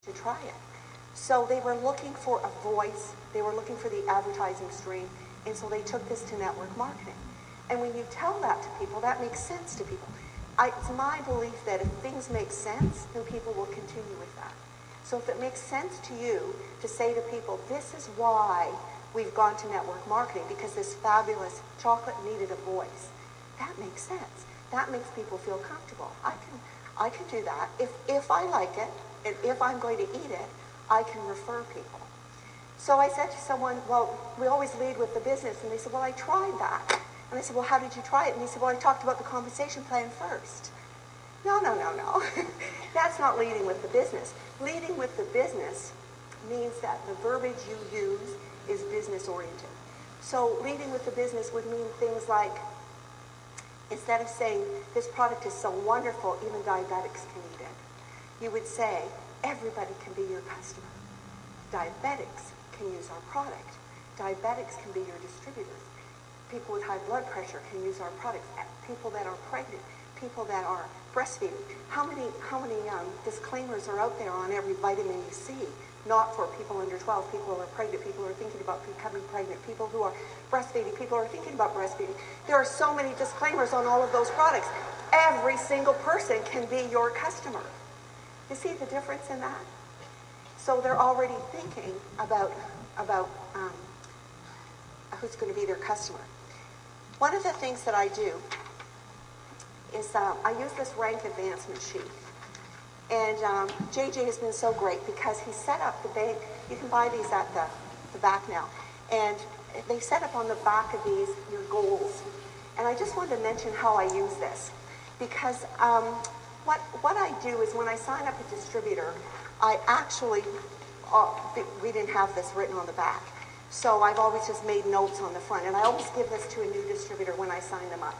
to try it. So they were looking for a voice, they were looking for the advertising stream, and so they took this to network marketing. And when you tell that to people, that makes sense to people. It's my belief that if things make sense, then people will continue with that. So if it makes sense to you to say to people, this is why we've gone to network marketing, because this fabulous chocolate needed a voice, that makes sense. That makes people feel comfortable. I can do that. If I like it, and if I'm going to eat it, I can refer people. So I said to someone, well, we always lead with the business. And they said, well, I tried that. And I said, well, how did you try it? And he said, well, I talked about the compensation plan first. No. That's not leading with the business. Leading with the business means that the verbiage you use is business oriented. So leading with the business would mean things like, instead of saying, this product is so wonderful, even diabetics can eat it, you would say, everybody can be your customer. Diabetics can use our product. Diabetics can be your distributors. People with high blood pressure can use our products. People that are pregnant, people that are breastfeeding. How many disclaimers are out there on every vitamin you see? Not for people under 12, people who are pregnant, people who are thinking about becoming pregnant, people who are breastfeeding, people who are thinking about breastfeeding. There are so many disclaimers on all of those products. Every single person can be your customer. You see the difference in that? So they're already thinking about who's going to be their customer. One of the things that I do is I use this rank advancement sheet. And JJ has been so great because he set up the bank. You can buy these at the back now. And they set up on the back of these your goals. And I just wanted to mention how I use this. Because what I do is when I sign up a distributor, I actually, we didn't have this written on the back. So I've always just made notes on the front. And I always give this to a new distributor when I sign them up.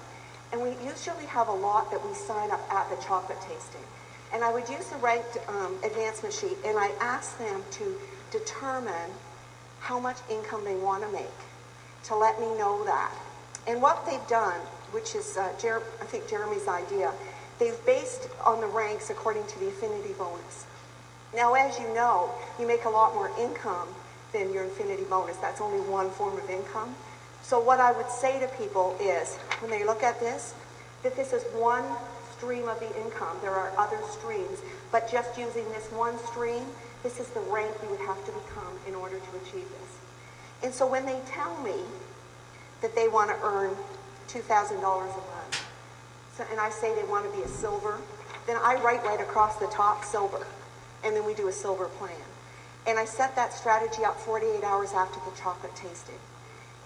And we usually have a lot that we sign up at the chocolate tasting. And I would use the ranked advancement sheet, and I ask them to determine how much income they want to make, to let me know that. And what they've done, which is, I think, Jeremy's idea, they've based on the ranks according to the affinity bonus. Now, as you know, you make a lot more income than your infinity bonus. That's only one form of income. So what I would say to people is, when they look at this, that this is one stream of the income. There are other streams, but just using this one stream, this is the rank you would have to become in order to achieve this. And so when they tell me that they want to earn $2,000 a month, and I say they want to be a silver, then I write right across the top silver, and then we do a silver plan. And I set that strategy up 48 hours after the chocolate tasting.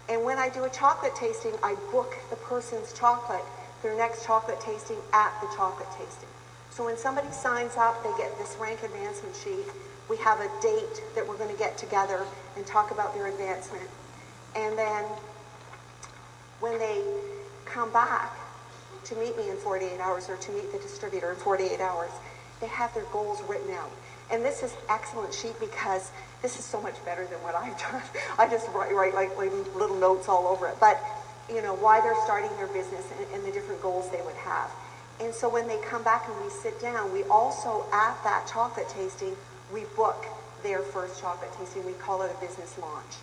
And when I do a chocolate tasting, I book the person's chocolate, their next chocolate tasting, at the chocolate tasting. So when somebody signs up, they get this rank advancement sheet. We have a date that we're going to get together and talk about their advancement. And then when they come back to meet me in 48 hours or to meet the distributor in 48 hours, they have their goals written out. And this is excellent sheet because this is so much better than what I've done. I just write like little notes all over it. But, you know, why they're starting their business and the different goals they would have. And so when they come back and we sit down, we also, at that chocolate tasting, we book their first chocolate tasting. We call it a business launch.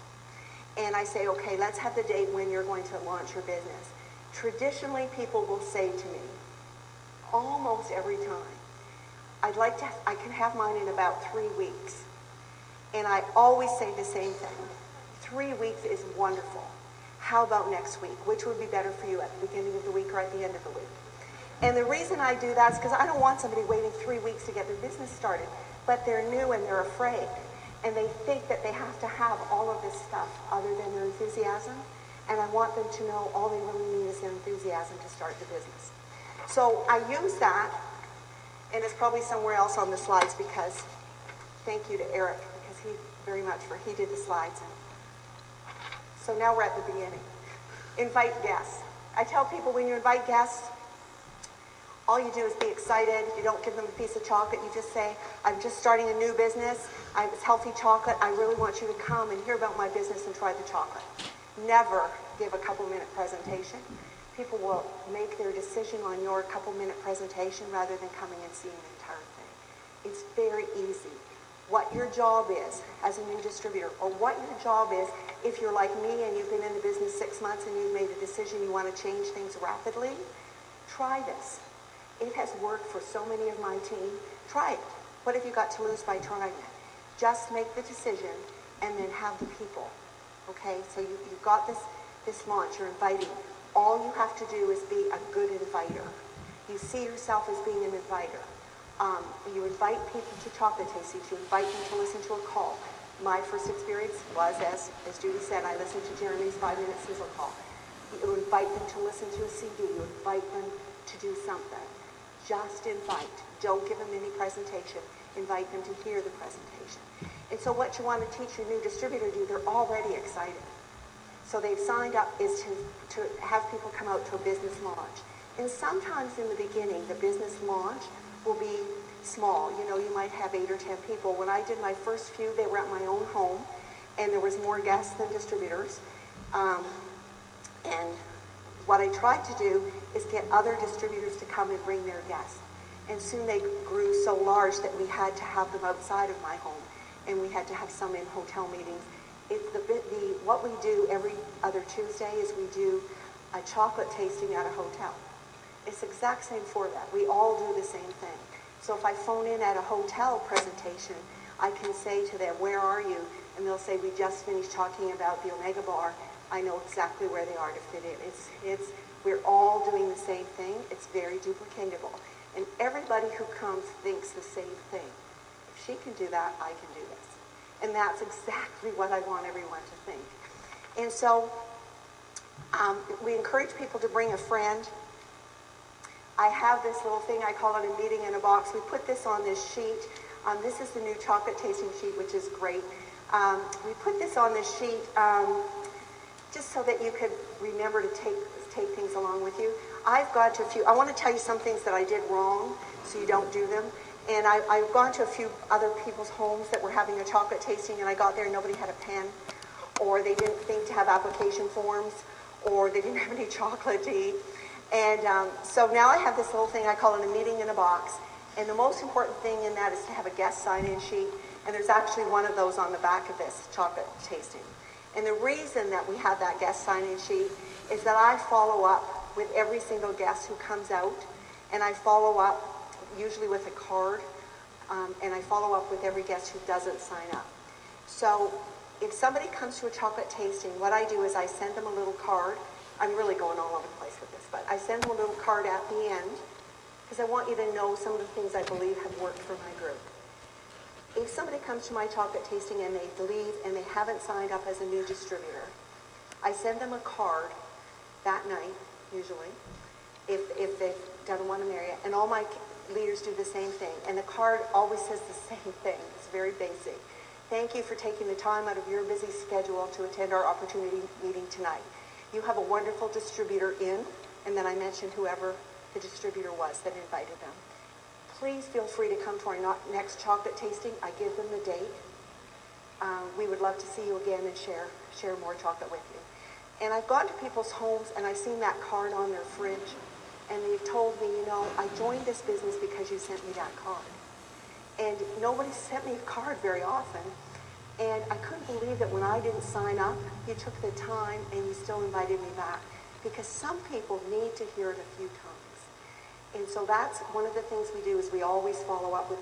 And I say, okay, let's have the date when you're going to launch your business. Traditionally, people will say to me, almost every time, I can have mine in about 3 weeks. And I always say the same thing. 3 weeks is wonderful. How about next week? Which would be better for you, at the beginning of the week or at the end of the week? And the reason I do that is because I don't want somebody waiting 3 weeks to get their business started. But they're new and they're afraid. And they think that they have to have all of this stuff other than their enthusiasm. And I want them to know all they really need is their enthusiasm to start the business. So I use that. And it's probably somewhere else on the slides because, thank you to Eric, because he did the slides. So now we're at the beginning. Invite guests. I tell people when you invite guests, all you do is be excited. You don't give them a piece of chocolate. You just say, I'm just starting a new business. It's healthy chocolate. I really want you to come and hear about my business and try the chocolate. Never give a couple-minute presentation. People will make their decision on your couple-minute presentation rather than coming and seeing the entire thing. It's very easy your job is as a new distributor, or what your job is if you're like me and you've been in the business 6 months and you've made a decision you want to change things rapidly, try this. It has worked for so many of my team. Try it. What have you got to lose by trying it? Just make the decision and then have the people. Okay, so you've got this launch, you're inviting. All you have to do is be a good inviter. You see yourself as being an inviter. You invite people to chocolate tastings. You invite them to listen to a call. My first experience was, as Judy said, I listened to Jeremy's 5-minute sizzle call. You invite them to listen to a CD. You invite them to do something. Just invite. Don't give them any presentation. Invite them to hear the presentation. And so what you want to teach your new distributor to do, they're already excited. So they've signed up is to have people come out to a business launch. And sometimes in the beginning, the business launch will be small. You know, you might have 8 or 10 people. When I did my first few, they were at my own home, and there was more guests than distributors. And what I tried to do is get other distributors to come and bring their guests. And soon they grew so large that we had to have them outside of my home, and we had to have some in hotel meetings. It's what we do every other Tuesday is we do a chocolate tasting at a hotel. It's the exact same format. We all do the same thing. So if I phone in at a hotel presentation, I can say to them, where are you? And they'll say, we just finished talking about the Omega Bar. I know exactly where they are to fit in. We're all doing the same thing. It's very duplicatable. And everybody who comes thinks the same thing. If she can do that, I can do this. And that's exactly what I want everyone to think. And so we encourage people to bring a friend. I have this little thing, I call it a meeting in a box. We put this on this sheet. This is the new chocolate tasting sheet, which is great. We put this on this sheet just so that you could remember to take things along with you. I've gone to a few, I want to tell you some things that I did wrong so you don't do them. And I've gone to a few other people's homes that were having a chocolate tasting, and I got there and nobody had a pen, or they didn't think to have application forms, or they didn't have any chocolate to eat. And so now I have this little thing, I call it a meeting in a box. And the most important thing in that is to have a guest sign-in sheet. And there's actually one of those on the back of this chocolate tasting. And the reason that we have that guest sign-in sheet is that I follow up with every single guest who comes out. And I follow up usually with a card. And I follow up with every guest who doesn't sign up. So if somebody comes to a chocolate tasting, what I do is I send them a little card. I'm really going all over the place with this, but I send them a little card at the end because I want you to know some of the things I believe have worked for my group. If somebody comes to my chocolate tasting and they leave and they haven't signed up as a new distributor, I send them a card that night, usually, if they've done one in the area, and all my leaders do the same thing. And the card always says the same thing. It's very basic. Thank you for taking the time out of your busy schedule to attend our opportunity meeting tonight. You have a wonderful distributor in, and then I mentioned whoever the distributor was that invited them. Please feel free to come to our next chocolate tasting. I give them the date. We would love to see you again and share more chocolate with you. And I've gone to people's homes and I've seen that card on their fridge, and they've told me, you know, I joined this business because you sent me that card. And nobody sent me a card very often. And I couldn't believe that when I didn't sign up, you took the time and you still invited me back. Because some people need to hear it a few times. And so that's one of the things we do is we always follow up with